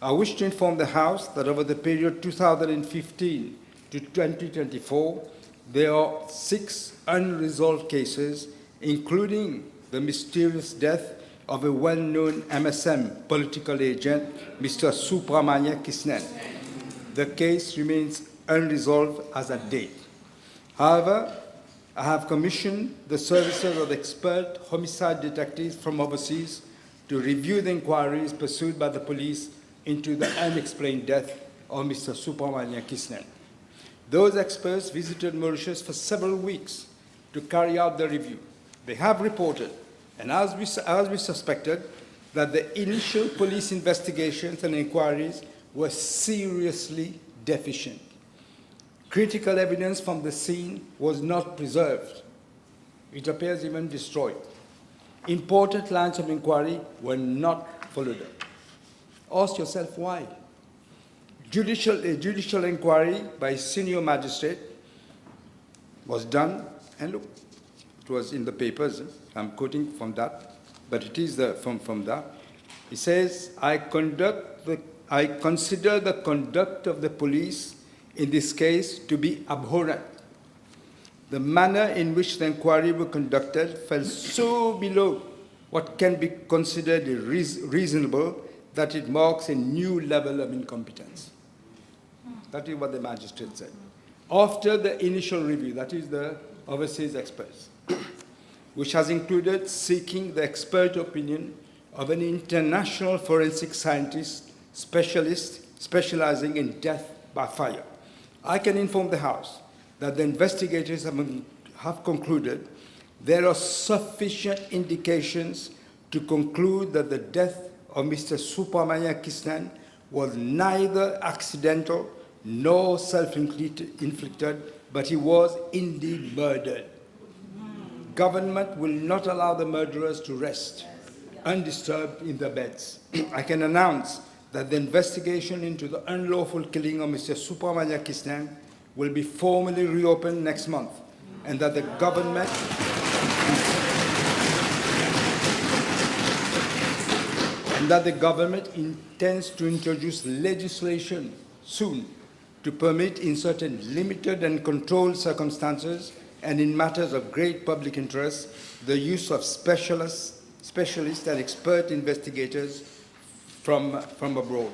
I wish to inform the House that over the period 2015 to 2024, there are 6 unresolved cases, including the mysterious death of a well-known MSM political agent, Mr. Soopramanien Kistnen. The case remains unresolved as at date. However, I have commissioned the services of expert homicide detectives from overseas to review the inquiries pursued by the police into the unexplained death of Mr. Soopramanien Kistnen. Those experts visited Mauritius for several weeks to carry out the review. They have reported, and as we suspected, that the initial police investigations and inquiries were seriously deficient. Critical evidence from the scene was not preserved. It appears even destroyed. Important lines of inquiry were not followed up. Ask yourself why. A judicial inquiry by a senior magistrate was done, and look, it was in the papers. I'm quoting from that, but it is from that. It says, I consider the conduct of the police in this case to be abhorrent. The manner in which the inquiry was conducted fell so below what can be considered reasonable that it marks a new level of incompetence. That is what the magistrate said. After the initial review, that is the overseas experts, which has included seeking the expert opinion of an international forensic scientist specialist specializing in death by fire. I can inform the House that the investigators have concluded there are sufficient indications to conclude that the death of Mr. Soopramanien Kistnen was neither accidental nor self-inflicted, but he was indeed murdered. Government will not allow the murderers to rest undisturbed in their beds. I can announce that the investigation into the unlawful killing of Mr. Soopramanien Kistnen will be formally reopened next month, and that the government intends to introduce legislation soon to permit, in certain limited and controlled circumstances and in matters of great public interest, the use of specialists and expert investigators from abroad.